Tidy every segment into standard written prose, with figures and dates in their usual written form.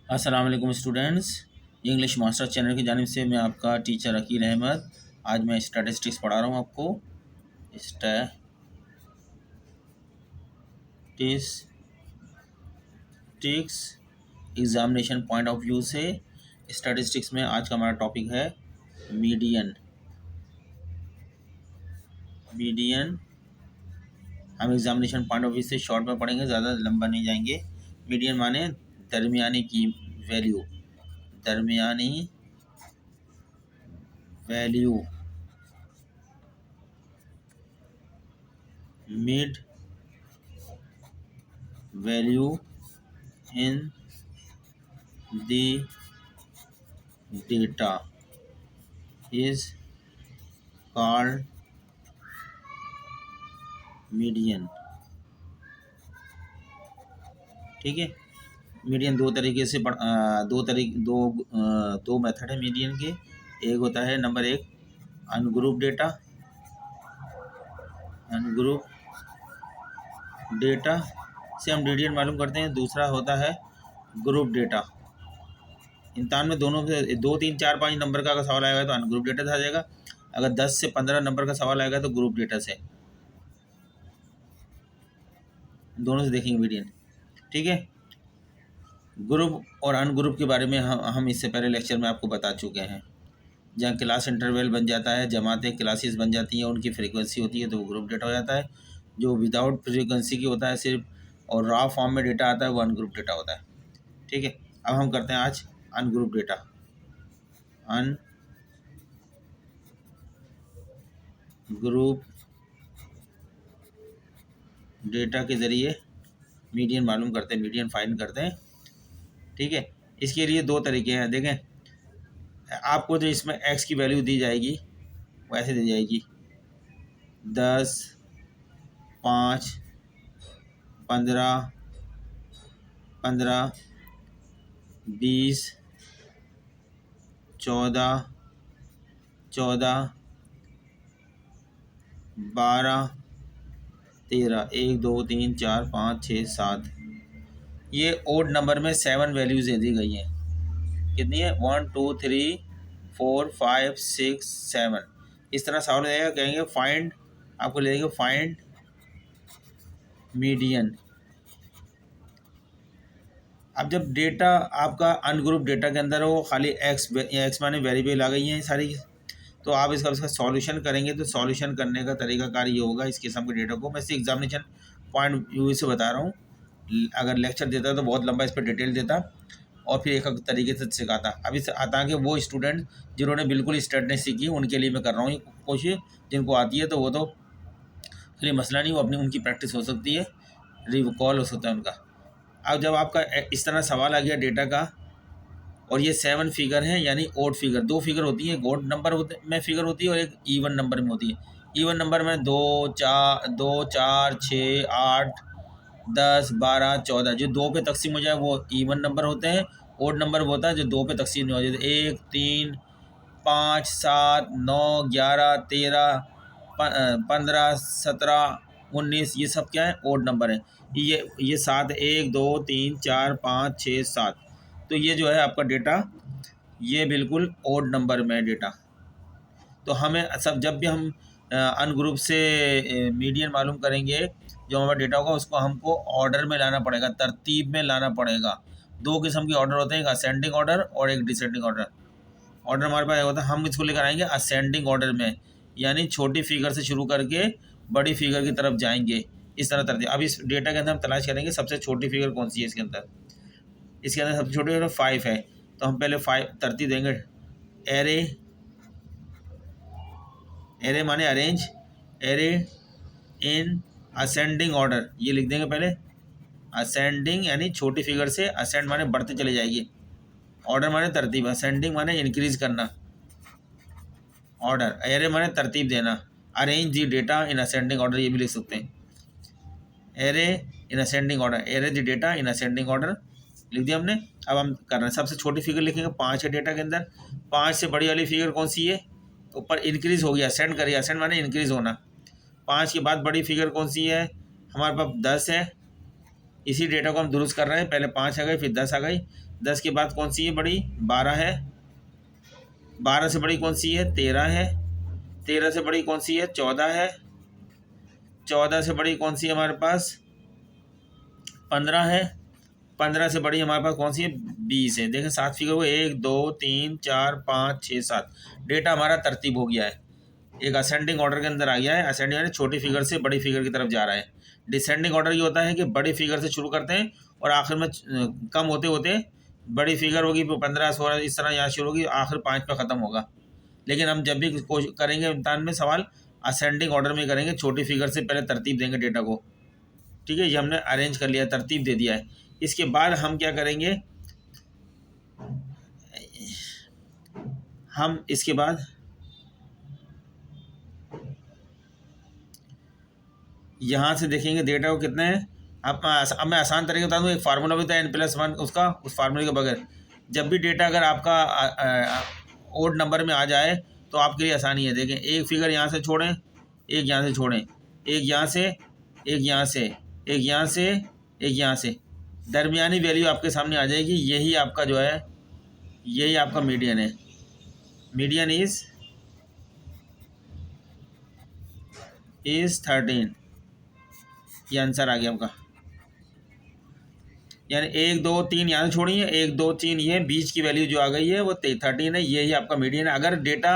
अस्सलाम वालेकुम students. English master channel की जानिब से मैं आपका टीचर अकील अहमद। आज मैं स्टैटिस्टिक्स पढ़ा रहा हूँ आपको। Statistics examination point of view से स्टैटिस्टिक्स में आज का हमारा टॉपिक है मीडियन। हम एग्जामिनेशन पॉइंट ऑफ व्यू से शॉर्ट में पढ़ेंगे, ज़्यादा लंबा नहीं जाएंगे। मीडियन माने दरमियानी की वैल्यू, दरमियानी value, mid value in the data is called median। ठीक है। मीडियन दो तरीके से दो मेथड है मीडियन के। एक होता है नंबर एक अनग्रुप डेटा से हम मीडियन मालूम करते हैं। दूसरा होता है ग्रुप डेटा। इम्तहान में दोनों से 2, 3, 4, 5 नंबर का अगर सवाल आएगा तो अनग्रुप डेटा से आ जाएगा। अगर 10 से 15 नंबर का सवाल आएगा तो ग्रुप डेटा से। दोनों से देखेंगे मीडियन। ठीक है। ग्रुप और अनग्रुप के बारे में हम इससे पहले लेक्चर में आपको बता चुके हैं। जहाँ क्लास इंटरवल बन जाता है, जमातें क्लासेस बन जाती हैं, उनकी फ्रीक्वेंसी होती है तो वो ग्रुप डेटा हो जाता है। जो विदाउट फ्रीक्वेंसी की होता है सिर्फ और रॉ फॉर्म में डेटा आता है वो अनग्रुप डेटा होता है। ठीक है। अब हम करते हैं आज अनग्रुप डेटा। अनग्रुप डेटा के ज़रिए मीडियन मालूम करते हैं, मीडियन फाइंड करते हैं। ठीक है। इसके लिए दो तरीके हैं। देखें, आपको जो इसमें एक्स की वैल्यू दी जाएगी वो ऐसे दी जाएगी 10, 5, 15, 20, 14, 12, 13, 1, 2, 3, 4, 5, 6, 7। ये ओड नंबर में 7 वैल्यूज़ दी गई हैं। कितनी है? 1, 2, 3, 4, 5, 6, 7। इस तरह सवाल रहेगा, कहेंगे फाइंड, आपको ले जाएंगे फाइंड मीडियन। अब जब डेटा आपका अनग्रुप डेटा के अंदर हो, खाली एक्स माने वेरिएबल आ गई हैं सारी, तो आप इसका सॉल्यूशन करेंगे तो सॉल्यूशन करने का तरीकाकार ये होगा। इस किस्म के डेटा को मैं इसी एग्जामिनेशन पॉइंट व्यू से बता रहा हूँ। अगर लेक्चर देता तो बहुत लंबा इस पर डिटेल देता और फिर एक तरीके से सिखाता। अभी से आता कि वो स्टूडेंट जिन्होंने बिल्कुल स्टार्ट नहीं सीखी उनके लिए मैं कर रहा हूँ ये कोशिश। जिनको आती है तो वो तो फिर मसला नहीं, वो अपनी उनकी प्रैक्टिस हो सकती है, रिकॉल हो सकता है उनका। अब जब आपका इस तरह सवाल आ गया डेटा का और ये 7 फिगर हैं, यानी ओड फिगर, 2 फिगर होती है, ओड नंबर में फिगर होती है और एक इवन नंबर में होती है। इवन नंबर में 2, 4, 6, 8, 10, 12, 14 जो 2 पे तकसीम हो जाए वो इवन नंबर होते हैं। ओड नंबर वो होता है जो 2 पे तकसीम नहीं हो जाए। 1, 3, 5, 7, 9, 11, 13, 15, 17, 19, ये सब क्या है? ओड नंबर है। ये 7, 1, 2, 3, 4, 5, 6, 7। तो ये जो है आपका डेटा, ये बिल्कुल ओड नंबर में डेटा। तो हमें सब जब भी हम अनग्रुप से मीडियन मालूम करेंगे, जो हमारा डेटा होगा उसको हमको ऑर्डर में लाना पड़ेगा, तरतीब में लाना पड़ेगा। 2 किस्म के ऑर्डर होते हैं, एक असेंडिंग ऑर्डर और एक डिसेंडिंग ऑर्डर। ऑर्डर हमारे पास होता है, हम इसको लेकर आएंगे असेंडिंग ऑर्डर में, यानी छोटी फिगर से शुरू करके बड़ी फिगर की तरफ जाएंगे। इस तरह तरतीब। अब इस डेटा के अंदर हम तलाश करेंगे सबसे छोटी फिगर कौन सी है इसके अंदर। इसके अंदर सबसे छोटी फिगर 5 है, तो हम पहले 5 तरतीब देंगे। एरे माने arrange, array in ascending order, ये लिख देंगे पहले। असेंडिंग यानी छोटी फिगर से, असेंड माने बढ़ते चले जाएगी, ऑर्डर माने तरतीब, असेंडिंग माने इंक्रीज करना, ऑर्डर, एरे माने तरतीब देना। Arrange the data in ascending order, ये भी लिख सकते हैं। Array in ascending order, array the data in ascending order लिख दिया हमने। अब हम कर रहे हैं सबसे छोटी फिगर लिखेंगे, 5 है डेटा के अंदर। 5 से बड़ी वाली फिगर कौन सी है? ऊपर इंक्रीज हो गया, असेंड करिए, असेंड माने इंक्रीज होना। 5 के बाद बड़ी फिगर कौन सी है? हमारे पास 10 है। इसी डेटा को हम दुरुस्त कर रहे हैं, पहले 5 आ गई फिर 10 आ गई, 10 के बाद कौन सी है बड़ी? 12 है। 12 से बड़ी कौन सी है? 13 है। 13 से बड़ी कौन सी है? 14 है। 14 से बड़ी कौन सी है हमारे पास? 15 है। 15 से बड़ी हमारे पास कौन सी है? 20 है। देखें 7 फिगर हुए, 1 2 3 4 5 6 7। डेटा हमारा तरतीब हो गया है, एक असेंडिंग ऑर्डर के अंदर आ गया है। असेंडिंग यानी छोटी फिगर से बड़ी फिगर की तरफ जा रहा है। डिसेंडिंग ऑर्डर ये होता है कि बड़ी फिगर से शुरू करते हैं और आखिर में कम होते होते बड़ी फिगर होगी 15 16 इस तरह यहाँ शुरू होगी, आखिर 5 पे ख़त्म होगा। लेकिन हम जब भी कोशिश करेंगे इम्तहान में सवाल असेंडिंग ऑर्डर में करेंगे, छोटी फिगर से पहले तरतीब देंगे डेटा को। ठीक है, ये हमने अरेंज कर लिया, तरतीब दे दिया है। इसके बाद हम क्या करेंगे, हम इसके बाद यहाँ से देखेंगे डेटा को कितने हैं। अब मैं आसान तरीके बता दूँ, एक फार्मूला भी था n+1 उसका, उस फार्मूले के बगैर जब भी डेटा अगर आपका ओड नंबर में आ जाए तो आपके लिए आसानी है। देखें एक फिगर यहाँ से छोड़ें, एक यहाँ से छोड़ें, एक यहाँ से, एक यहाँ से, एक यहाँ से, एक यहाँ से, दरमियानी वैल्यू आपके सामने आ जाएगी। यही आपका जो है, यही आपका मीडियन है। Median is 13। ये आंसर आ गया आपका। यानी 1 2 3 यहाँ से छोड़िए, 1 2 3 ये बीच की वैल्यू जो आ गई है वो 13 है। यही आपका मीडियन है। अगर डेटा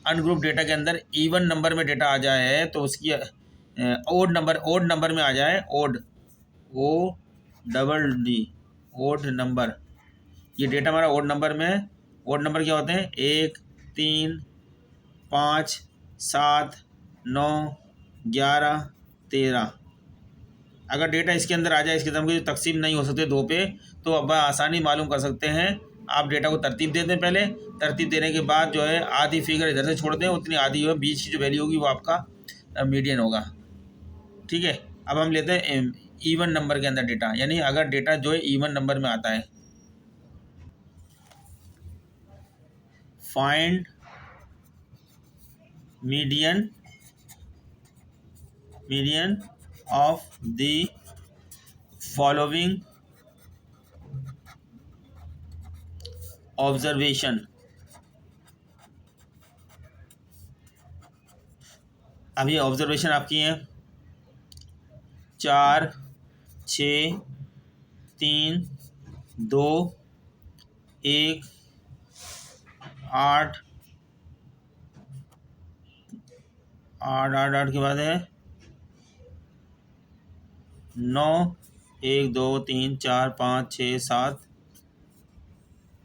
अनग्रुप डेटा के अंदर इवन नंबर में डेटा आ जाए तो उसकी ओड नंबर में आ जाए, ओड ODD ओड नंबर, ये डेटा हमारा ओड नंबर में है। ओड नंबर क्या होते हैं? 1 3 5 7 9 11 13। अगर डेटा इसके अंदर आ जाए, इसके किस्म की तकसीम नहीं हो सकते 2 पे, तो अब आसानी मालूम कर सकते हैं। आप डेटा को तरतीब दे दें, पहले तरतीब देने के बाद जो है आधी फिगर इधर से छोड़ दें, उतनी आधी जो है बीच की जो वैल्यू होगी वो आपका मीडियन होगा। ठीक है, अब हम लेते हैं इवन नंबर के अंदर डेटा, यानी अगर डेटा जो है इवन नंबर में आता है। Find median of the following observation. अब ये ऑब्जर्वेशन आपकी है 4 6 3 2 1 8 8 8 8 के बाद है 9 1 2 3 4 5 6 7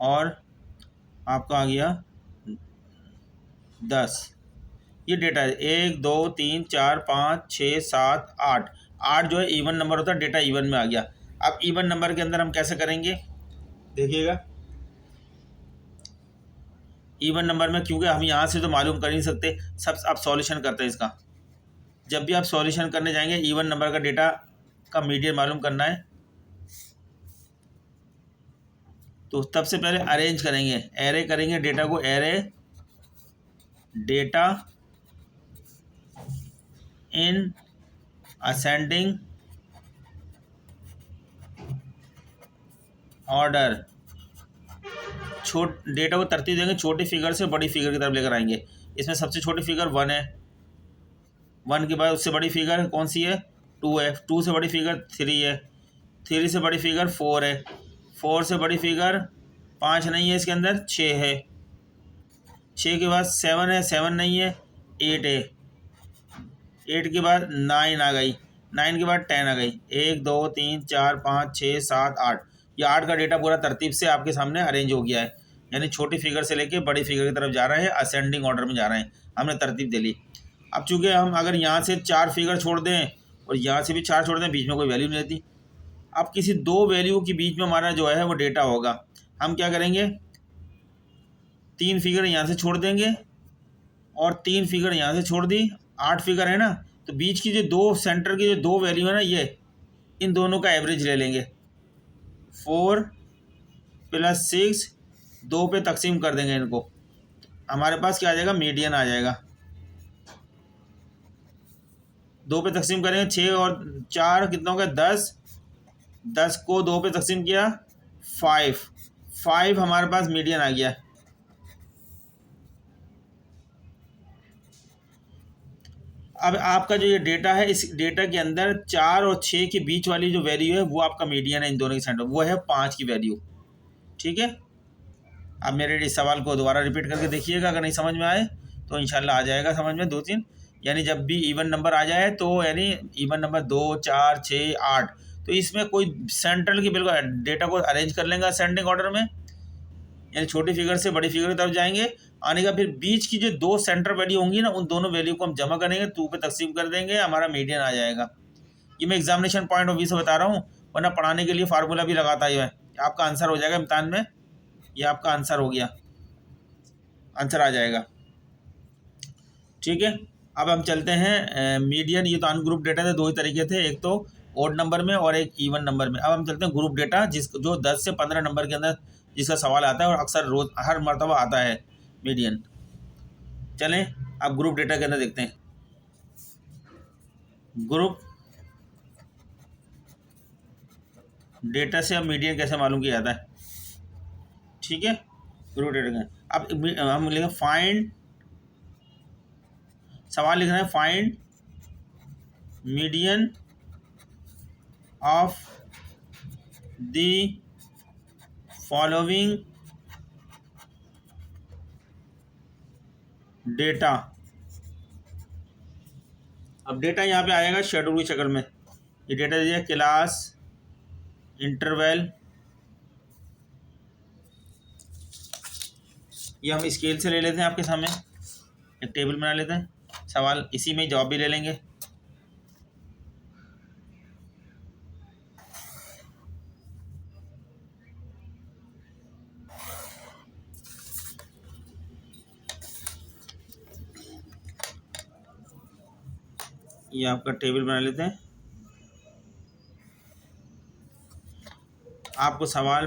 और आपका आ गया 10। ये डेटा है 1 2 3 4 5 6 7 8। 8 जो है इवन नंबर होता है, डेटा इवन में आ गया। अब इवन नंबर के अंदर हम कैसे करेंगे देखिएगा। इवन नंबर में क्योंकि हम यहाँ से तो मालूम कर नहीं सकते, सब आप सॉल्यूशन करते हैं इसका। जब भी आप सॉल्यूशन करने जाएंगे इवन नंबर का डेटा का मीडियन मालूम करना है, तो तब से पहले अरेंज करेंगे, एरे करेंगे डेटा को। Array data in ascending order. Data को तरतीब देंगे, छोटी फिगर से बड़ी फिगर की तरफ लेकर आएंगे। इसमें सबसे छोटी फिगर 1 है, 1 के बाद उससे बड़ी फिगर कौन सी है? 2 है। 2 से बड़ी फिगर 3 है। 3 से बड़ी फिगर 4 है। 4 से बड़ी फिगर 5 नहीं है, इसके अंदर 6 है। 6 के बाद 7 है, 7 नहीं है, 8 है। 8 के बाद 9 आ गई, 9 के बाद 10 आ गई। 1 2 3 4 5 6 7 8। ये 8 का डेटा पूरा तरतीब से आपके सामने अरेंज हो गया है, यानी छोटी फिगर से लेके बड़ी फिगर की तरफ जा रहे हैं, असेंडिंग ऑर्डर में जा रहे हैं। हमने तरतीब दे ली। अब चूँकि हम अगर यहाँ से 4 फिगर छोड़ दें और यहाँ से भी 4 छोड़ दें, बीच में कोई वैल्यू नहीं रहती। अब किसी 2 वैल्यू के बीच में हमारा जो है वो डेटा होगा। हम क्या करेंगे, 3 फिगर यहाँ से छोड़ देंगे और 3 फिगर यहाँ से छोड़ दी, 8 फिगर है ना, तो बीच की जो 2 सेंटर की जो 2 वैल्यू है ना, ये इन दोनों का एवरेज ले लेंगे। 4 + 6 2 पे तकसीम कर देंगे इनको, हमारे पास क्या आ जाएगा? मीडियन आ जाएगा। 2 पे तकसीम करेंगे, 6 और 4 कितना हो गया? 10। 10 को 2 पे तकसीम किया 5, 5 हमारे पास मीडियन आ गया। अब आपका जो ये डेटा है, इस डेटा के अंदर 4 और 6 के बीच वाली जो वैल्यू है वो आपका मीडियन है इन दोनों के सेंटर, वो है 5 की वैल्यू। ठीक है, अब मेरे इस सवाल को दोबारा रिपीट करके देखिएगा, अगर नहीं समझ में आए तो इंशाल्लाह आ जाएगा समझ में 2-3। यानी जब भी इवन नंबर आ जाए तो यानी इवन नंबर 2, 4, 6, 8, तो इसमें कोई सेंट्रल की बिल्कुल डेटा को अरेंज कर लेंगे असेंडिंग ऑर्डर में, यानी छोटी फिगर से बड़ी फिगर की तरफ जाएंगे। आने का फिर बीच की जो 2 सेंटर वैल्यू होंगी ना, उन दोनों वैल्यू को हम जमा करेंगे, 2 पे तकसीम कर देंगे, हमारा मीडियन आ जाएगा। ये मैं एग्जामिनेशन पॉइंट ऑफ व्यू से बता रहा हूँ, वरना पढ़ाने के लिए फार्मूला भी लगाता ही है। आपका आंसर हो जाएगा इम्तान में, ये आपका आंसर हो गया, आंसर आ जाएगा। ठीक है, अब हम चलते हैं मीडियन। ये तो अनग्रुप डेटा थे, 2 ही तरीके थे, एक तो ओड नंबर में और एक इवन नंबर में। अब हम चलते हैं ग्रुप डेटा, जो 10 से 15 नंबर के अंदर जिसका सवाल आता है और अक्सर रोज हर मरतबा आता है मीडियन। चलें अब ग्रुप डेटा के अंदर देखते हैं। ग्रुप डेटा से अब मीडियन कैसे मालूम किया जाता है। ठीक है, ग्रुप डेटा का अब हम लिखेंगे फाइंड, सवाल लिख रहे हैं find median of the following data. अब डेटा यहाँ पे आएगा शेड्यूल की शक्ल में। ये डेटा दिया क्लास, इंटरवल, ये हम स्केल से ले लेते हैं, आपके सामने एक टेबल बना लेते हैं, सवाल इसी में जवाब भी ले लेंगे। ये आपका टेबल बना लेते हैं। आपको सवाल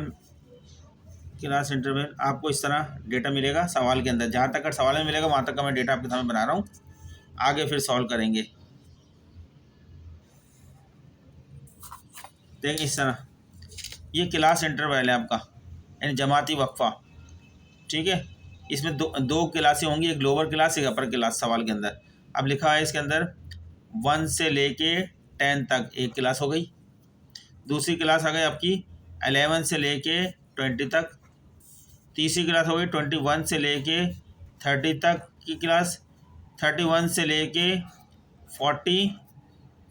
क्लास इंटरवल, आपको इस तरह डेटा मिलेगा सवाल के अंदर, जहाँ तक का सवाल में मिलेगा वहाँ तक का मैं डेटा आपके सामने बना रहा हूँ, आगे फिर सॉल्व करेंगे। देखिए इस तरह ये क्लास इंटरवल है आपका, यानी जमाती वक्फा। ठीक है, इसमें दो क्लासें होंगी, एक लोअर क्लास एक अपर क्लास सवाल के अंदर। अब लिखा है इसके अंदर 1 से लेके 10 तक एक क्लास हो गई, दूसरी क्लास आ गई आपकी 11 से लेके 20 तक, तीसरी क्लास हो गई 21 से लेके 30 तक की क्लास, 31 से लेके 40,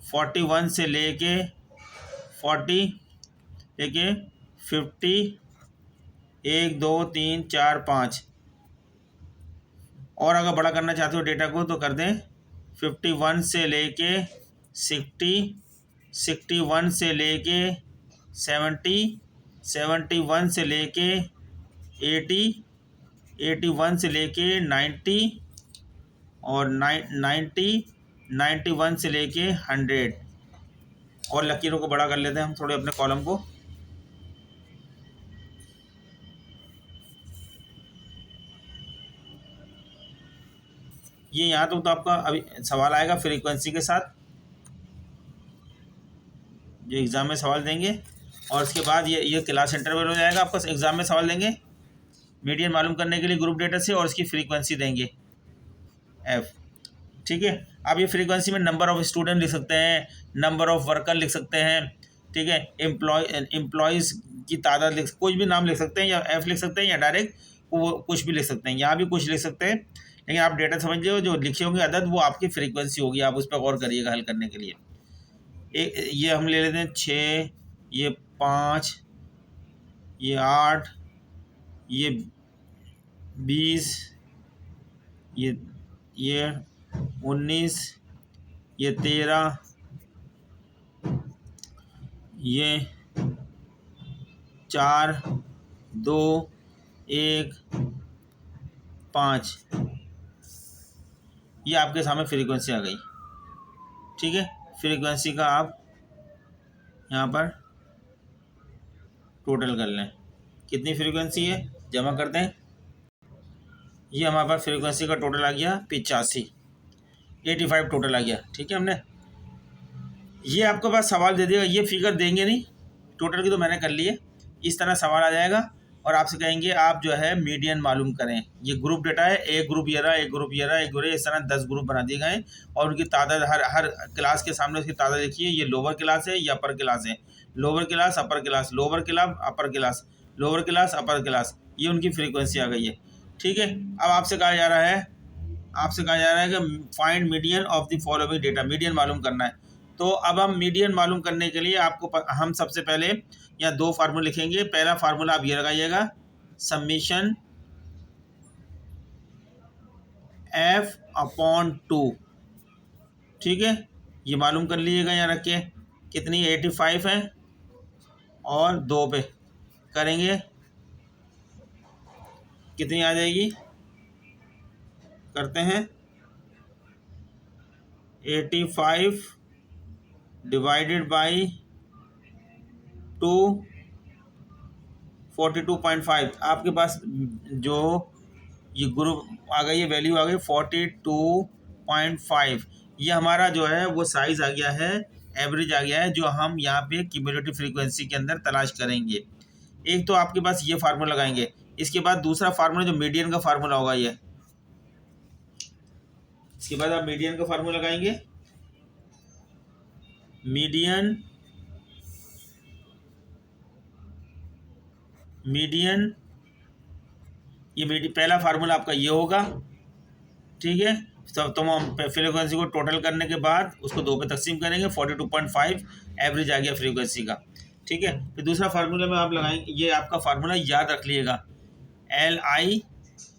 41 से लेके 40, लेके 50, 1, 2, 3, 4, 5। और अगर बड़ा करना चाहते हो डेटा को तो कर दें 51 से लेके 60, 61 से लेके 70, 71 से लेके 80, 81 से लेके 90 और 90, 91 से लेके 100। और लकीरों को बड़ा कर लेते हैं हम थोड़े अपने कॉलम को। ये यहाँ तो आपका अभी सवाल आएगा फ्रीक्वेंसी के साथ, जो एग्ज़ाम में सवाल देंगे, और उसके बाद ये क्लास इंटरवल हो जाएगा आपका। एग्ज़ाम में सवाल देंगे मीडियन मालूम करने के लिए ग्रुप डेटा से, और इसकी फ्रीक्वेंसी देंगे एफ। ठीक है, अब ये फ्रीक्वेंसी में नंबर ऑफ़ स्टूडेंट लिख सकते हैं, नंबर ऑफ़ वर्कर लिख सकते हैं, ठीक है, एम्प्लॉयज़ की तादाद लिख, कोई भी नाम लिख सकते हैं, या एफ लिख सकते हैं, या डायरेक्ट वो कुछ भी लिख सकते हैं, यहाँ भी कुछ लिख सकते हैं। लेकिन आप डेटा समझिए, जो लिखे होंगे अदद वो आपकी फ्रीक्वेंसी होगी, आप उस पर गौर करिएगा हल करने के लिए। ये हम ले लेते हैं 6, ये 5, ये 8, ये 20, ये 19, ये 13, ये 4, 2, 1, 5। ये आपके सामने फ्रीक्वेंसी आ गई। ठीक है, फ्रीक्वेंसी का आप यहाँ पर टोटल कर लें, कितनी फ्रीक्वेंसी है जमा करते हैं। ये हमारे पास फ्रीक्वेंसी का टोटल आ गया 85, 85 टोटल आ गया। ठीक है, हमने ये आपके पास सवाल दे देगा, ये फिगर देंगे नहीं, टोटल की तो मैंने कर ली है। इस तरह सवाल आ जाएगा और आपसे कहेंगे आप जो है मीडियन मालूम करें। ये ग्रुप डेटा है, एक ग्रुप ये रहा, एक ग्रुप ये रहा, एक ग्रुप, इस तरह 10 ग्रुप बना दिए गए और उनकी तादाद हर हर क्लास के सामने उसकी तादाद लिखिए। ये लोअर क्लास है, ये अपर क्लास है, lower class upper class, lower class upper class, lower class upper class, ये उनकी फ्रीक्वेंसी आ गई है। ठीक है, अब आपसे कहा जा रहा है, कि find median of the following data, median मालूम करना है। तो अब हम मीडियन मालूम करने के लिए हम सबसे पहले यहाँ 2 फार्मूले लिखेंगे। पहला फार्मूला आप ये लगाइएगा, समीशन f/2। ठीक है, ये मालूम कर लीजिएगा, यहाँ रख के कितनी 85 है और 2 पे करेंगे कितनी आ जाएगी, करते हैं 85 डिवाइडेड बाई 2 42.5। आपके पास जो ये ग्रुप आ गई, ये वैल्यू आ गई 42.5। ये हमारा जो है वो साइज़ आ गया है, एवरेज आ गया है, जो हम यहाँ पे क्यूमुलेटिव फ्रीक्वेंसी के अंदर तलाश करेंगे। एक तो आपके पास ये फार्मूला लगाएंगे, इसके बाद दूसरा फार्मूला जो मीडियन का फार्मूला होगा ये, इसके बाद आप मीडियन का फार्मूला लगाएंगे। मीडियन ये पहला फार्मूला आपका ये होगा। ठीक है, तो हम फ्रीक्वेंसी को टोटल करने के बाद उसको 2 पे तकसीम करेंगे, 42.5 एवरेज आ गया फ्रीक्वेंसी का। ठीक है, फिर दूसरा फार्मूला में आप लगाएंगे, ये आपका फार्मूला याद रख लीजिएगा, LI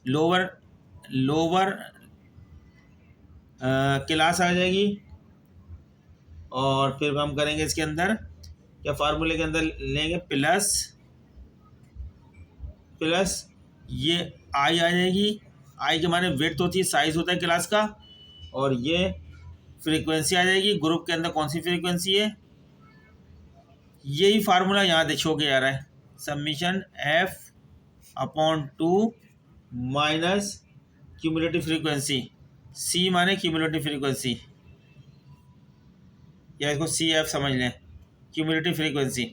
लोअर क्लास आ जाएगी। और फिर हम करेंगे इसके अंदर क्या, फार्मूले के अंदर लेंगे प्लस ये आई आ जाएगी। आई के माने वेट होती है, साइज होता है क्लास का, और ये फ्रीक्वेंसी आ जाएगी। ग्रुप के अंदर कौन सी फ्रीक्वेंसी है, यही फार्मूला यहाँ देखो के आ रहा है, summation f/2 minus cumulative frequency, C माने क्यूमुलेटिव फ्रीक्वेंसी, या इसको CF समझ लें, क्यूमुलेटिव फ्रीक्वेंसी।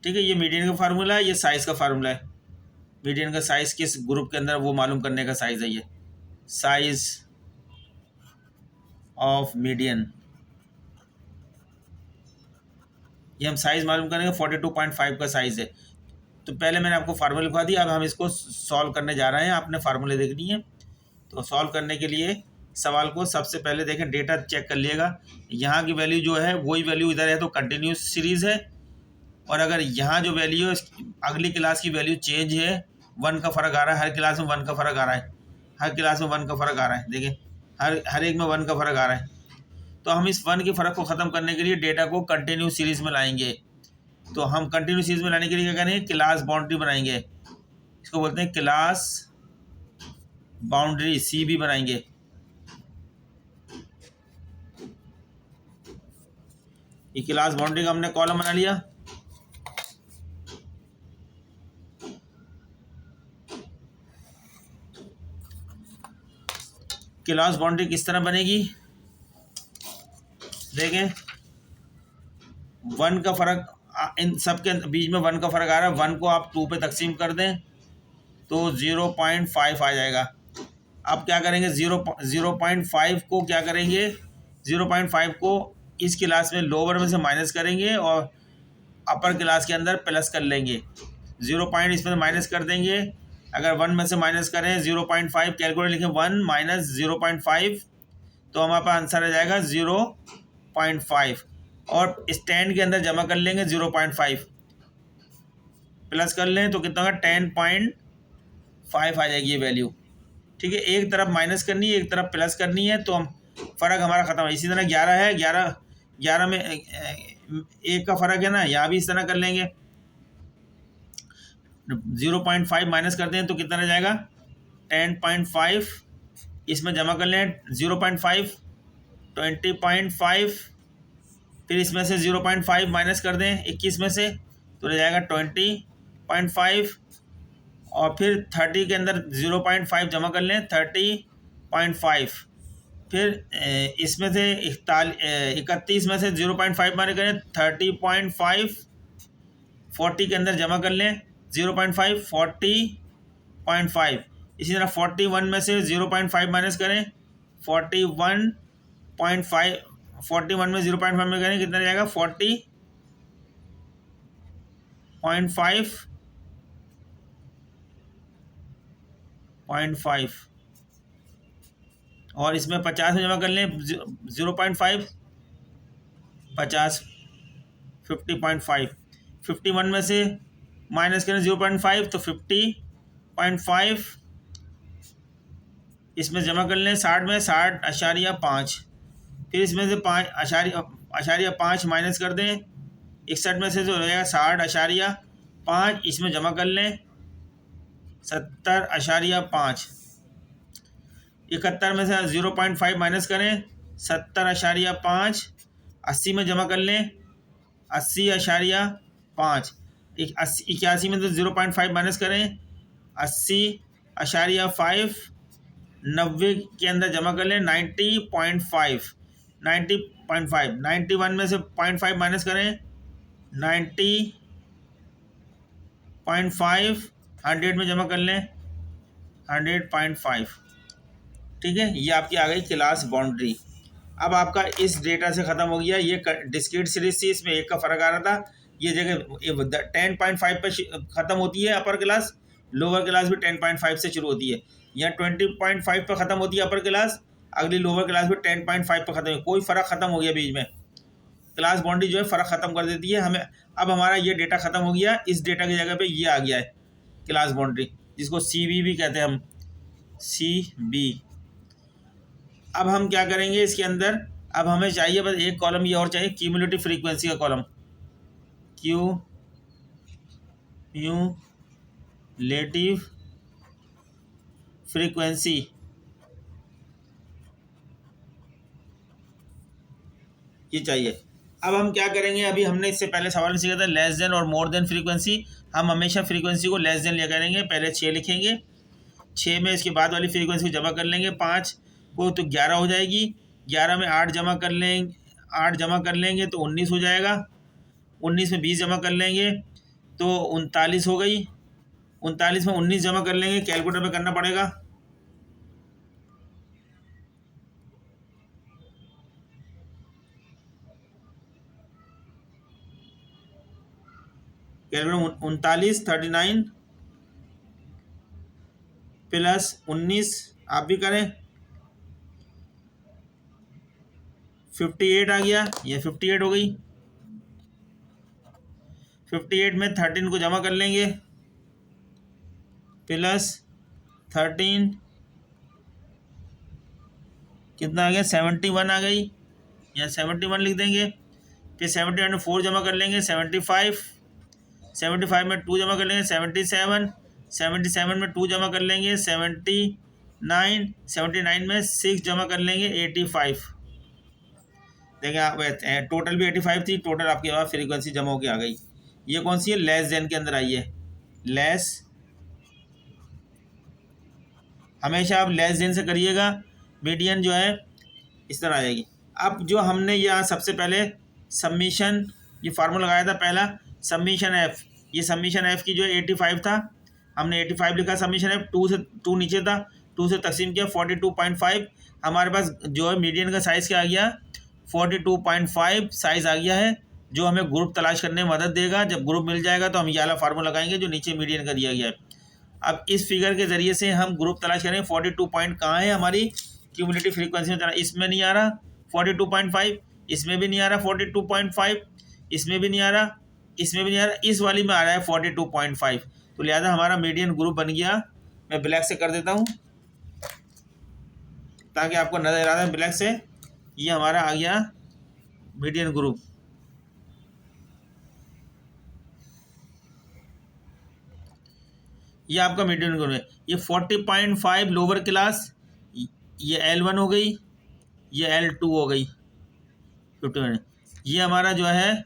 ठीक है, ये मीडियन का फार्मूला है, ये साइज़ का फार्मूला है। मीडियन का साइज़ किस ग्रुप के अंदर वो मालूम करने का साइज़ है, ये साइज ऑफ मीडियन, ये हम साइज़ मालूम करेंगे। 42.5 का साइज़ है। तो पहले मैंने आपको फार्मूला लिखवा दिया, अब हम इसको सॉल्व करने जा रहे हैं। आपने फार्मूले देख लिए, तो सॉल्व करने के लिए सवाल को सबसे पहले देखें, डेटा चेक कर लिएगा। यहाँ की वैल्यू जो है वही वैल्यू इधर है, तो कंटिन्यूस सीरीज़ है। और अगर यहाँ जो वैल्यू है, अगली क्लास की वैल्यू चेंज है, 1 का फ़र्क आ रहा है, हर क्लास में 1 का फ़र्क आ रहा है, हर क्लास में 1 का फ़र्क आ रहा है। देखिए हर एक में 1 का फ़र्क आ रहा है। तो हम इस 1 के फ़र्क को ख़त्म करने के लिए डेटा को कंटिन्यू सीरीज़ में लाएंगे। तो हम कंटिन्यू सीरीज़ में लाने के लिए क्या करेंगे, क्लास बाउंड्री बनाएंगे, इसको बोलते हैं क्लास बाउंड्री, CB बनाएंगे। ये क्लास बाउंड्री का हमने कॉलम बना लिया। क्लास बाउंड्री किस तरह बनेगी, देखें 1 का फ़र्क, इन सब के बीच में 1 का फ़र्क आ रहा है, 1 को आप 2 पे तकसीम कर दें तो 0.5 आ जाएगा। अब क्या करेंगे, 0.5 को क्या करेंगे, 0.5 को इस क्लास में लोअर में से माइनस करेंगे और अपर क्लास के अंदर प्लस कर लेंगे। 0 पॉइंट इसमें से माइनस कर देंगे। अगर 1 में से माइनस करें 0.5, कैलकुलेटर लिखें 1 माइनस 0.5, तो हमारे पास आंसर आ जाएगा 0.5। और स्टैंड के अंदर जमा कर लेंगे 0.5, प्लस कर लें तो कितना होगा 10.5 आ जाएगी ये वैल्यू। ठीक है, एक तरफ माइनस करनी है, एक तरफ प्लस करनी है, तो हम फ़र्क हमारा ख़त्म है। इसी तरह 11 है, 11 में 1 का फ़र्क है ना, यहाँ भी इस तरह कर लेंगे। 0.5 माइनस करते हैं तो कितना रह जाएगा 10.5, इसमें जमा कर लें 0.5 20.5, फिर इसमें से 0.5 माइनस कर दें 21 में से तो रह जाएगा 20.5, और फिर 30 के अंदर 0.5 जमा कर लें 30.5, फिर इसमें से 31 में से 0.5 माइनस करें 30.5, 40 के अंदर जमा कर लें 0.5 40.5। इसी तरह 41 में से 0.5 माइनस करें, 41.5, 41 में 0.5 में करें कितना जाएगा 40.5, और इसमें 50 में जमा कर लें 0.5, 50, 50.5। 51 में से माइनस करें 0.5 तो 50.5, इसमें जमा कर लें 60 में 60.5, फिर इसमें से 5.5 माइनस कर दें 61 में से जो रहेगा 60.5, इसमें जमा कर लें 70.5। 71 में से 0.5 माइनस करें 70.5, 80 में जमा कर लें 80.5। 81 में तो 0.5 माइनस करें 80.5, 90 के अंदर जमा कर लें 90.5, 90.5। 91 में से 0.5 माइनस करें 90.5, 100 में जमा कर लें 100.5। ठीक है, ये आपकी आ गई क्लास बाउंड्री। अब आपका इस डेटा से ख़त्म हो गया। ये डिस्क्रीट सीरीज थी, इसमें एक का फ़र्क आ रहा था। ये जगह 10.5 पे ख़त्म होती है अपर क्लास, लोअर क्लास भी 10.5 से शुरू होती है। यहाँ 20.5 पे ख़त्म होती है अपर क्लास, अगली लोअर क्लास भी 10.5 पे ख़त्म है। कोई फ़र्क ख़त्म हो गया बीच में, क्लास बाउंड्री जो है फ़र्क ख़त्म कर देती है हमें। अब हमारा ये डेटा ख़त्म हो गया, इस डेटा की जगह पे ये आ गया है क्लास बाउंड्री, जिसको CB भी कहते हैं हम, CB। अब हम क्या करेंगे इसके अंदर, अब हमें चाहिए बस एक कॉलम ये और चाहिए, क्यूमुलेटिव फ्रीक्वेंसी का कॉलम, क्यूमुलेटिव फ्रीक्वेंसी। ये चाहिए। अब हम क्या करेंगे, अभी हमने इससे पहले सवाल में सीखा था लेस देन और मोर देन फ्रीक्वेंसी। हम हमेशा फ्रीक्वेंसी को लेस देन लिया करेंगे, पहले 6 लिखेंगे, 6 में इसके बाद वाली फ्रीक्वेंसी जमा कर लेंगे 5 को तो 11 हो जाएगी। 11 में 8 जमा कर लेंगे, 8 जमा कर लेंगे तो 19 हो जाएगा। 19 में 20 जमा कर लेंगे तो 39 हो गई। 39 में 19 जमा कर लेंगे, कैलकुलेटर में करना पड़ेगा। कैलकुलेटर 39 39 प्लस 19 आप भी करें, 58 आ गया, ये 58 हो गई। 58 में 13 को जमा कर लेंगे, प्लस 13 कितना आ गया 71 आ गई, या 71 लिख देंगे। फिर 71 में 4 जमा कर लेंगे 75, 75 में 2 जमा कर लेंगे 77, 77 में 2 जमा कर लेंगे 79, 79 में 6 जमा कर लेंगे 85। देखिए आप टोटल भी 85 थी, टोटल आपके पास फ्रीक्वेंसी जमा होकर आ गई। ये कौन सी है, लेस देन के अंदर आई है। लेस, हमेशा आप लेस देन से करिएगा, मीडियन जो है इस तरह आ जाएगी। अब जो हमने यहाँ सबसे पहले सबमिशन ये फार्मूला लगाया था पहला, सबमिशन एफ, ये सबमिशन एफ की जो है 85 था, हमने 85 लिखा सबमिशन एफ, 2 नीचे था, 2 से तकसीम किया 42.5। हमारे पास जो है मीडियन का साइज़ क्या आ गया 42.5 साइज़ आ गया है, जो हमें ग्रुप तलाश करने में मदद देगा। जब ग्रुप मिल जाएगा तो हम ये वाला फार्मूला लगाएंगे जो नीचे मीडियन का दिया गया है। अब इस फिगर के ज़रिए से हम ग्रुप तलाश करेंगे। 42 पॉइंट कहाँ है हमारी क्यूमुलेटिव फ्रीक्वेंसी में, इसमें नहीं आ रहा 42.5, इसमें भी नहीं आ रहा 42.5, इसमें भी नहीं आ रहा, इसमें भी नहीं आ रहा, इस वाली में आ रहा है 42.5। तो लिहाजा हमारा मीडियन ग्रुप बन गया। मैं ब्लैक से कर देता हूँ ताकि आपको नज़र आ रहा है ब्लैक से, ये हमारा आ गया मीडियन ग्रुप। ये आपका मीडियन ग्रुप है। ये 40.5 लोअर क्लास, ये L1 हो गई, ये L2 हो गई 51। ये हमारा जो है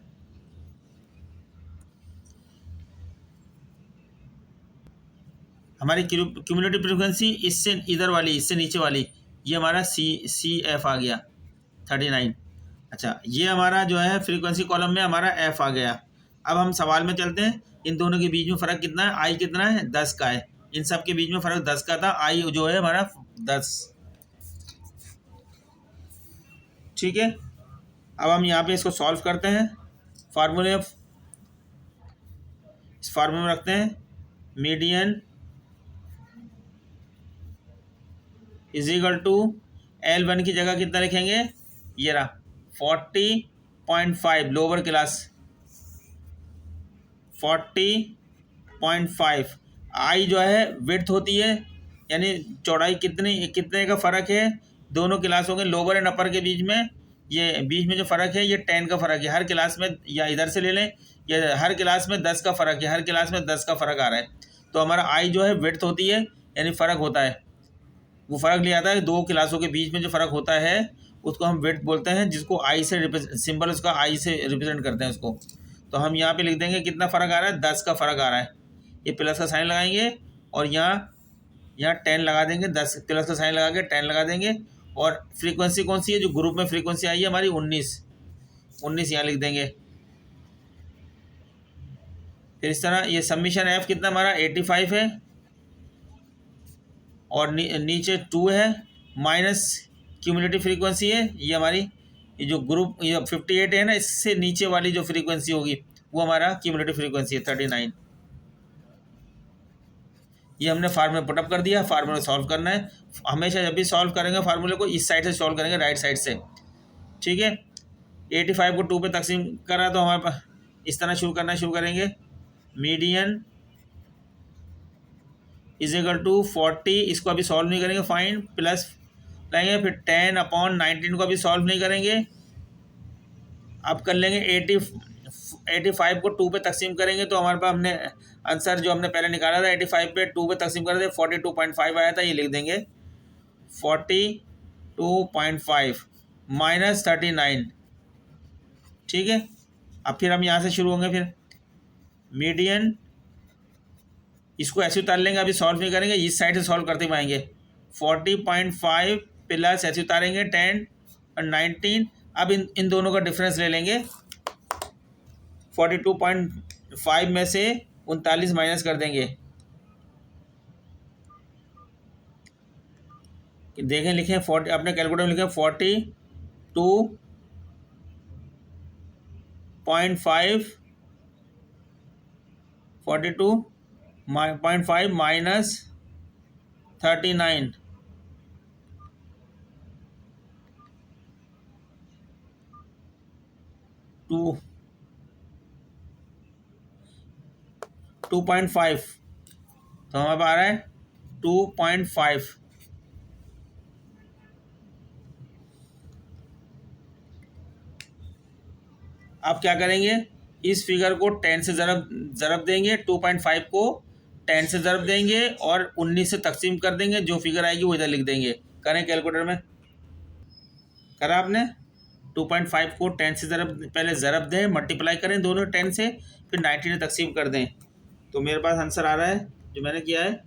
हमारी क्यूमुलेटिव फ्रीक्वेंसी इससे इधर वाली, इससे नीचे वाली, ये हमारा CF आ गया 39। अच्छा, ये हमारा जो है फ्रीक्वेंसी कॉलम में हमारा F आ गया। अब हम सवाल में चलते हैं। इन दोनों के बीच में फ़र्क कितना है, आई कितना है, 10 का है। इन सब के बीच में फ़र्क 10 का था, आई जो है हमारा 10। ठीक है, अब हम यहाँ पे इसको सॉल्व करते हैं। फार्मूले इस फार्मूले में रखते हैं, median is equal to L1 की जगह कितना लिखेंगे, ये रहा 40.5 लोअर क्लास 40.5। आई जो है विड्थ होती है, यानी चौड़ाई कितने का फ़र्क है दोनों क्लासों के लोअर एंड अपर के बीच में। ये बीच में जो फ़र्क है ये 10 का फ़र्क है हर क्लास में, या इधर से ले लें, या हर क्लास में 10 का फ़र्क है, हर क्लास में 10 का फ़र्क आ रहा है। तो हमारा आई जो है विड्थ होती है, यानी फ़र्क होता है, वो फ़र्क ले आता है दो क्लासों के बीच में जो फ़र्क होता है उसको हम विड्थ बोलते हैं, जिसको आई से सिंबल उसका आई से रिप्रेजेंट करते हैं उसको। तो हम यहाँ पे लिख देंगे कितना फ़र्क आ रहा है, 10 का फ़र्क आ रहा है। ये प्लस का साइन लगाएंगे और यहाँ 10 लगा देंगे, 10 प्लस का साइन लगा के 10 लगा देंगे। और फ्रीक्वेंसी कौन सी है, जो ग्रुप में फ्रीक्वेंसी आई है हमारी 19 यहाँ लिख देंगे। फिर इस तरह ये सबमिशन एफ कितना हमारा 85 है, और नीचे 2 है, माइनस क्यूमुलेटिव फ्रीक्वेंसी है ये हमारी, ये जो ग्रुप ये 58 है ना, इससे नीचे वाली जो फ्रीक्वेंसी होगी वो हमारा क्यूमुलेटिव फ्रीक्वेंसी है 39। ये हमने फार्मूला पुटअप कर दिया। फार्मूला सॉल्व करना है, हमेशा जब भी सॉल्व करेंगे फार्मूले को इस साइड से सॉल्व करेंगे, राइट साइड से। ठीक है, 85 को 2 पे तकसीम करा तो हमारे पास इस तरह शुरू करेंगे, मीडियन इज इक्वल टू 40, इसको अभी सॉल्व नहीं करेंगे, फाइन प्लस लाएंगे, फिर 10/19 को अभी सॉल्व नहीं करेंगे। अब कर लेंगे 85 को 2 पे तकसीम करेंगे तो हमारे पास हमने आंसर जो हमने पहले निकाला था 85 पे 2 पे तकसीम कर थे 42.5 आया था, ये लिख देंगे 42.5 माइनस 39। ठीक है, अब फिर हम यहाँ से शुरू होंगे, फिर मीडियन इसको ऐसे उतार लेंगे, अभी सॉल्व नहीं करेंगे, इस साइड से सॉल्व करते पाएंगे। 40.5 प्लस ऐसे उतारेंगे 10 और 19। अब इन दोनों का डिफरेंस ले लेंगे, 42.5 में से 39 माइनस कर देंगे। देखें लिखें 40, अपने कैलकुलेटर में लिखें 42.5 माइनस 39, 2.5, तो हमारे पास आ रहा है 2.5। अब क्या करेंगे, इस फिगर को 10 से ज़रब देंगे, 2.5 को 10 से ज़रब देंगे और 19 से तकसीम कर देंगे, जो फिगर आएगी वो इधर लिख देंगे। करें कैलकुलेटर में, करा आपने, 2.5 को 10 से पहले ज़रब दें, मल्टीप्लाई करें दोनों 10 से, फिर 90 से तकसीम कर दें, तो मेरे पास आंसर आ रहा है जो मैंने किया है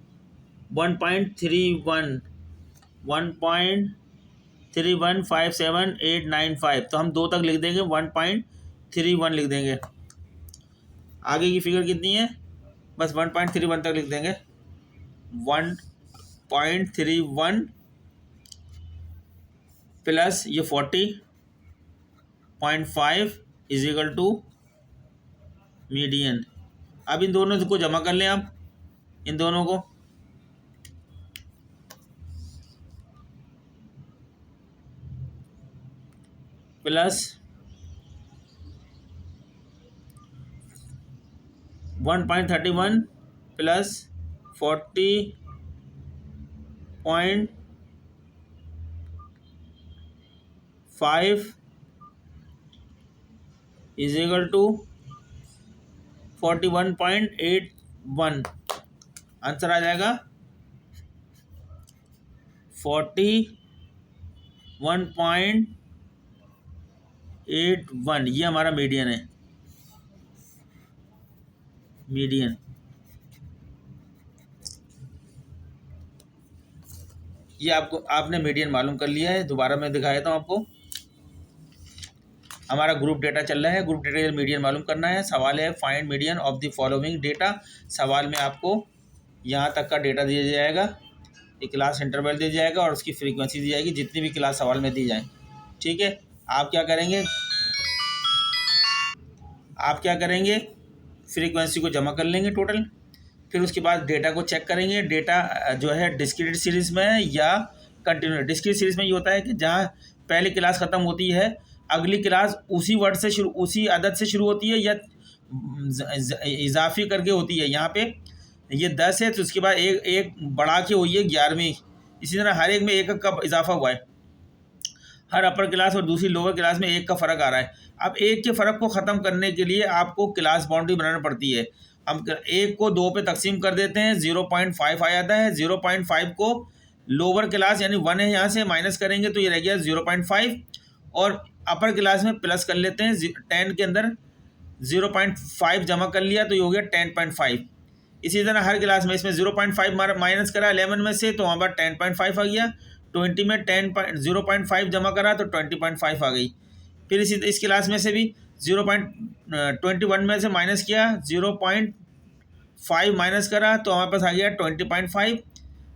1.3157895। तो हम 2 तक लिख देंगे, 1.31 लिख देंगे। आगे की फिगर कितनी है, बस 1.31 तक लिख देंगे, 1.31 प्लस ये 40.5 इज इक्वल टू मीडियन। अब इन दोनों को जमा कर लें, आप इन दोनों को, plus 1.31 plus 40.5 is equal to 41.81। Answer आ जाएगा 41.81। ये हमारा मीडियन है, मीडियन। ये आपने मीडियन मालूम कर लिया है। दोबारा मैं दिखा देता हूँ आपको। हमारा ग्रुप डेटा चल रहा है। ग्रुप डेटा का मीडियन मालूम करना है। सवाल है find median of the following data. सवाल में आपको यहाँ तक का डेटा दिया जाएगा, एक क्लास इंटरवल दिया जाएगा और उसकी फ्रीक्वेंसी दी जाएगी, जितनी भी क्लास सवाल में दी जाए। ठीक है, आप क्या करेंगे, फ्रीक्वेंसी को जमा कर लेंगे टोटल। फिर उसके बाद डेटा को चेक करेंगे। डेटा जो है डिस्क्रीट सीरीज़ में है या कंटिन्यू। डिस्क्रीट सीरीज़ में ये होता है कि जहाँ पहली क्लास ख़त्म होती है, अगली क्लास उसी वर्ड से शुरू, उसी अदद से शुरू होती है या इजाफी करके होती है। यहाँ पे ये 10 है तो उसके बाद एक बढ़ा के हुई है 11वीं। इसी तरह हर एक में एक का इजाफा हुआ है। हर अपर क्लास और दूसरी लोअर क्लास में एक का फ़र्क आ रहा है। अब एक के फ़र्क को ख़त्म करने के लिए आपको क्लास बाउंड्री बनाना पड़ती है। हम एक को 2 पे तकसीम कर देते हैं, 0.5 आ जाता है। 0.5 को लोअर क्लास यानी 1 है, यहाँ से माइनस करेंगे तो ये रह गया 0.5 और अपर क्लास में प्लस कर लेते हैं। 10 के अंदर 0.5 जमा कर लिया तो ये हो गया 10.5। इसी तरह हर क्लास में इसमें 0.5 माइनस करा 11 में से तो वहाँ पर 10.5 आ गया। 20 में 0.5 जमा करा तो 20.5 आ गई। फिर इस क्लास में से भी 0.21 में से माइनस किया, 0.5 माइनस करा तो हमारे पास आ गया 20.5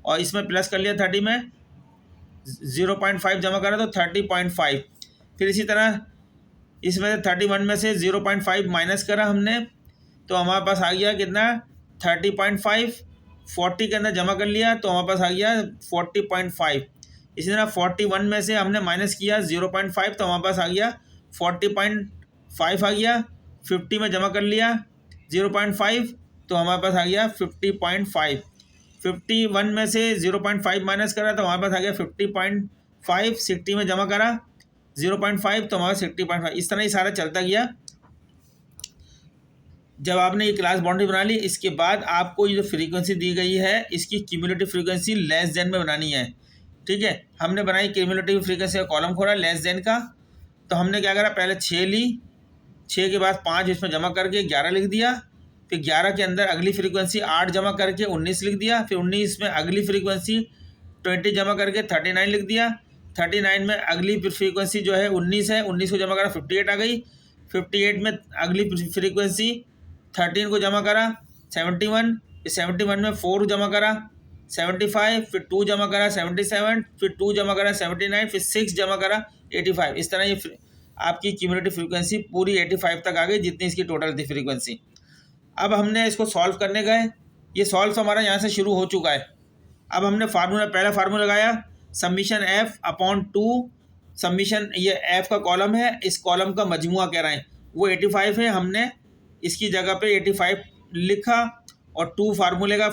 और इसमें प्लस कर लिया 30 में 0.5 जमा करा तो 30.5। फिर इसी तरह इसमें से 31 में से 0.5 माइनस करा हमने तो हमारे पास आ गया कितना 30.5। 40 के अंदर जमा कर लिया तो हमारे पास आ गया 40.5। इसी तरह 41 में से हमने माइनस किया 0.5 तो हमारे पास आ गया 40.5 आ गया। 50 में जमा कर लिया 0.5 तो हमारे पास आ गया 50.5। 51 में से 0.5 माइनस करा तो हमारे पास आ गया 50.5। 60 में जमा करा 0.5 तो हमारा 60.5। इस तरह ही सारा चलता गया। जब आपने ये क्लास बाउंड्री बना ली, इसके बाद आपको ये जो फ्रीक्वेंसी दी गई है इसकी क्यूमुलेटिव फ्रीक्वेंसी लेस देन में बनानी है। ठीक है, हमने बनाई क्यूमुलेटिव फ्रीक्वेंसी का कॉलम खोला लेस देन का। तो हमने क्या करा, पहले 6 ली, 6 के बाद 5 इसमें जमा करके 11 लिख दिया। फिर 11 के अंदर अगली फ्रीक्वेंसी 8 जमा करके 19 लिख दिया। फिर 19 में अगली फ्रीक्वेंसी 20 जमा करके 39 लिख दिया। 39 में अगली फ्रीक्वेंसी जो है 19 है, 19 को जमा करा 58 आ गई। 58 में अगली फ्रीक्वेंसी 13 को जमा करा 71। फिर 71 में 4 जमा करा 75। फिर 2 जमा करा 77। फिर 2 जमा करा 79। फिर 6 जमा करा 85। इस तरह ये आपकी क्यूमुलेटिव फ्रीक्वेंसी पूरी 85 तक आ गई, जितनी इसकी टोटल थी फ्रीक्वेंसी। अब हमने इसको सॉल्व करने गए, ये सॉल्व हमारा यहाँ से शुरू हो चुका है। अब हमने पहला फार्मूला लगाया समीशन एफ अपॉन 2। समीशन ये एफ का कॉलम है, इस कॉलम का मजमुआ कह रहे हैं वो 85 है। हमने इसकी जगह पे 85 लिखा और 2 फार्मूला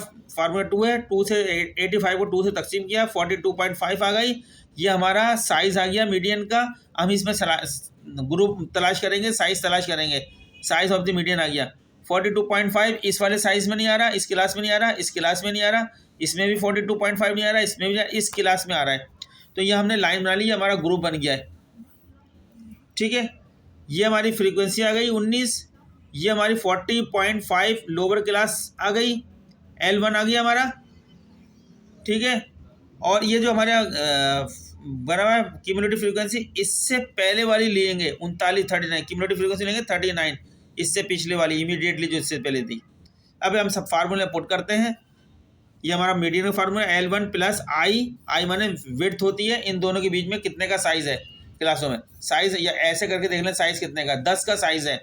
2 है। 2 से 85 को 2 से तकसीम किया 42.5 आ गई। ये हमारा साइज़ आ गया मीडियन का। हम इसमें ग्रुप तलाश करेंगे, साइज़ तलाश करेंगे। साइज़ ऑफ द मीडियन आ गया 42.5। इस वाले साइज़ में नहीं आ रहा, इस क्लास में नहीं आ रहा, इस क्लास में नहीं आ रहा, इसमें भी 42.5 नहीं आ रहा, इसमें भी इस क्लास में आ रहा है। तो ये हमने लाइन बना ली, हमारा ग्रुप बन गया है। ठीक है, ये हमारी फ्रीक्वेंसी आ गई 19। ये हमारी 40.5 लोअर क्लास आ गई, L1 आ गया हमारा। ठीक है, और ये जो हमारा बराबर क्यूमुलेटिव फ्रीक्वेंसी इससे पहले वाली लेंगे 39 क्यूमुलेटिव फ्रीक्वेंसी लेंगे 39, इससे पिछले वाली इमीडिएटली जो इससे पहले थी। अब हम सब फार्मूले पुट करते हैं। ये हमारा मीडियन का फार्मूला L1 प्लस आई माने विड्थ होती है, इन दोनों के बीच में कितने का साइज़ है क्लासों में। साइज़ या ऐसे करके देख लें साइज़ कितने का, 10 का साइज़ है।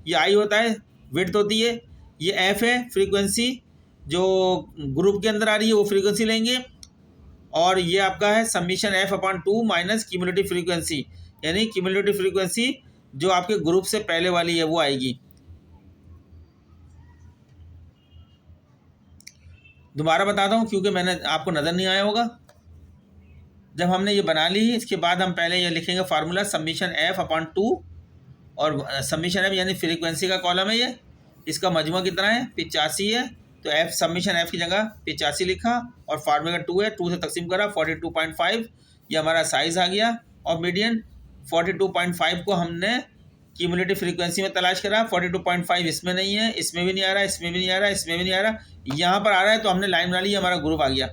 ये आई होता है, विड्थ होती है। ये एफ है फ्रीक्वेंसी जो ग्रुप के अंदर आ रही है, वो फ्रीक्वेंसी लेंगे। और ये आपका है summation F upon 2 minus cumulative frequency, यानी क्यूमुलेटिव फ्रीक्वेंसी जो आपके ग्रुप से पहले वाली है वो आएगी। दोबारा बताता हूँ क्योंकि मैंने आपको नज़र नहीं आया होगा। जब हमने ये बना ली, इसके बाद हम पहले ये लिखेंगे फार्मूला समीशन एफ अपॉन 2 और समीशन एफ यानी फ्रीक्वेंसी का कॉलम है ये। इसका मजमूआ कितना है 85 है, तो एफ समीशन एफ की जगह 85 लिखा और फार्मूला 2 है, 2 से तकसीम करा 42.5। ये हमारा साइज़ आ गया और मीडियन 42.5 को हमने क्यूमुलेटिव फ्रीक्वेंसी में तलाश करा। 42.5 इसमें नहीं है, इसमें भी नहीं आ रहा, इसमें भी नहीं आ रहा, इसमें भी नहीं आ रहा, यहाँ पर आ रहा है। तो हमने लाइन बना ली, हमारा ग्रुप आ गया।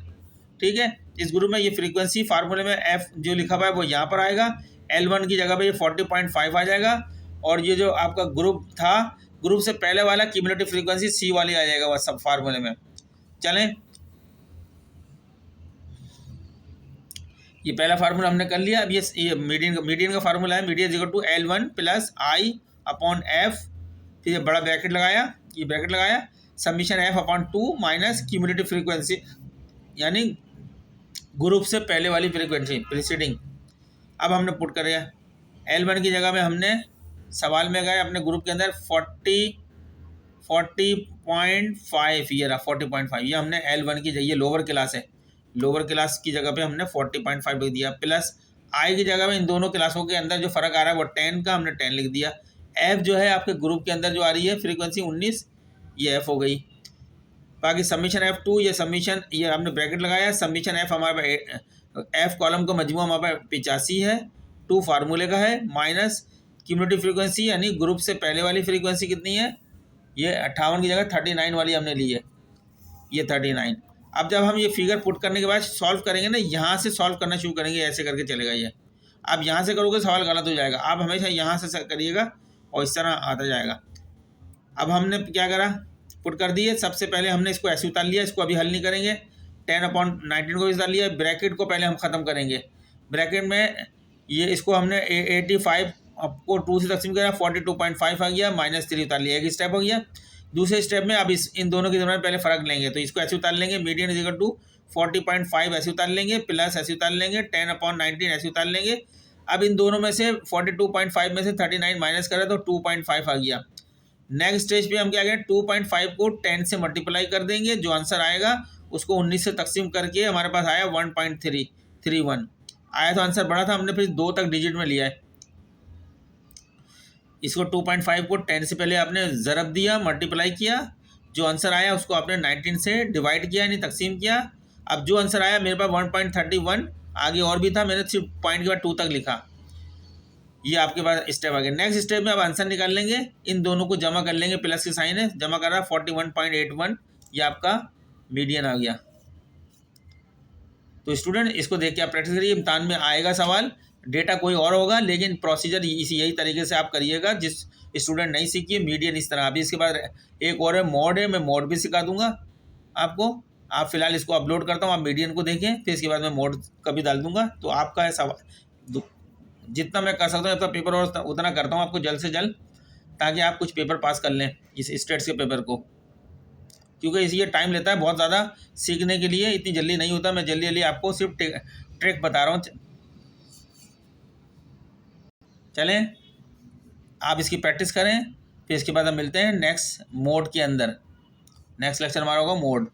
ठीक है, इस ग्रुप में ये फ्रीक्वेंसी फार्मूले में एफ जो लिखा हुआ है वो यहाँ पर आएगा। L1 की जगह पे ये 40.5 आ जाएगा, और ये जो आपका ग्रुप था, ग्रुप से पहले वाला क्यूमुलेटिव फ्रीक्वेंसी सी वाली आ जाएगा बस सब फार्मूले में। चलें, ये पहला फार्मूला हमने कर लिया। अब ये मीडियन का फार्मूला है, median equal to L1 plus I upon F, फिर ये बड़ा ब्रैकेट लगाया, ये ब्रैकेट लगाया, summation F upon 2 minus cumulative frequency, यानी ग्रुप से पहले वाली फ्रीक्वेंसी प्रीसीडिंग। अब हमने पुट कर दिया L1 की जगह में, हमने सवाल में गए अपने ग्रुप के अंदर 40.5, ये रहा 40.5, ये हमने L1 की जगह, लोअर क्लास है, लोअर क्लास की जगह पे हमने 40.5 लिख दिया, प्लस आई की जगह में इन दोनों क्लासों के अंदर जो फर्क आ रहा है वो 10 का, हमने 10 लिख दिया। एफ जो है आपके ग्रुप के अंदर जो आ रही है फ्रीक्वेंसी 19, ये एफ हो गई। बाकी समीशन F2, ये समीशन, ये हमने ब्रैकेट लगाया, समीशन एफ हमारे एफ कॉलम का मजमू हमारे 85 है, 2 फार्मूले का है, माइनस क्यूमुलेटिव फ्रीक्वेंसी यानी ग्रुप से पहले वाली फ्रीक्वेंसी कितनी है, ये 58 की जगह 39 वाली हमने ली है, ये 39। अब जब हम ये फिगर पुट करने के बाद सॉल्व करेंगे ना, यहाँ से सॉल्व करना शुरू करेंगे, ऐसे करके चलेगा ये। अब यहाँ से करोगे सवाल गलत हो जाएगा, आप हमेशा यहाँ से करिएगा और इस तरह आता जाएगा। अब हमने क्या करा, पुट कर दिए। सबसे पहले हमने इसको ऐसे उतार लिया, इसको अभी हल नहीं करेंगे, 10/19 को उतार लिया। ब्रैकेट को पहले हम ख़त्म करेंगे, ब्रैकेट में ये इसको हमने 85 को 2 से तकसीम करा, 42.5 आ गया, -3 उतार लिया, एक स्टेप हो गया। दूसरे स्टेप में अब इन दोनों के दरमियान पहले फ़र्क लेंगे, तो इसको ऐसे उतार लेंगे, मीडियन इज इक्वल टू 40.5 ऐसे उतार लेंगे, प्लस ऐसे उतार लेंगे, 10/19 ऐसे उतार लेंगे। अब इन दोनों में से 42.5 में से 39 माइनस करें तो 2.5 आ गया। नेक्स्ट स्टेज पे हम क्या करें, 2.5 को 10 से मल्टीप्लाई कर देंगे, जो आंसर आएगा उसको 19 से तकसीम करके हमारे पास आया 1.331 आया, तो आंसर बड़ा था, हमने फिर 2 तक डिजिट में लिया है। इसको 2.5 को 10 से पहले आपने ज़रब दिया, मल्टीप्लाई किया, जो आंसर आया उसको आपने 19 से डिवाइड किया यानी तकसीम किया। अब जो आंसर आया मेरे पास 1.31, आगे और भी था, मैंने सिर्फ पॉइंट के बाद 2 तक लिखा। ये आपके पास स्टेप आ गया। नेक्स्ट स्टेप में अब आंसर निकाल लेंगे, इन दोनों को जमा कर लेंगे, प्लस के साइन है, जमा कर रहा 41.81, ये आपका मीडियन आ गया। तो स्टूडेंट इसको देख के आप प्रैक्टिस करिए, इम्तहान में आएगा सवाल, डेटा कोई और होगा लेकिन प्रोसीजर यही तरीके से आप करिएगा। जिस स्टूडेंट नहीं सीखिए मीडियन इस तरह। अभी इसके बाद एक और है मोड है, मैं मोड भी सिखा दूंगा आपको। आप फिलहाल इसको अपलोड करता हूँ, आप मीडियन को देखें, फिर इसके बाद मैं मोड का भी डाल दूंगा। तो आपका है सवाल, जितना मैं कर सकता हूँ अपना पेपर और उतना करता हूँ आपको जल्द से जल्द, ताकि आप कुछ पेपर पास कर लें इस स्टेट्स के पेपर को, क्योंकि ये टाइम लेता है बहुत ज़्यादा सीखने के लिए, इतनी जल्दी नहीं होता। मैं जल्दी आपको सिर्फ ट्रिक बता रहा हूँ। चलें, आप इसकी प्रैक्टिस करें, फिर इसके बाद हम मिलते हैं नेक्स्ट मोड के अंदर। नेक्स्ट लेक्चर हमारा होगा मोड।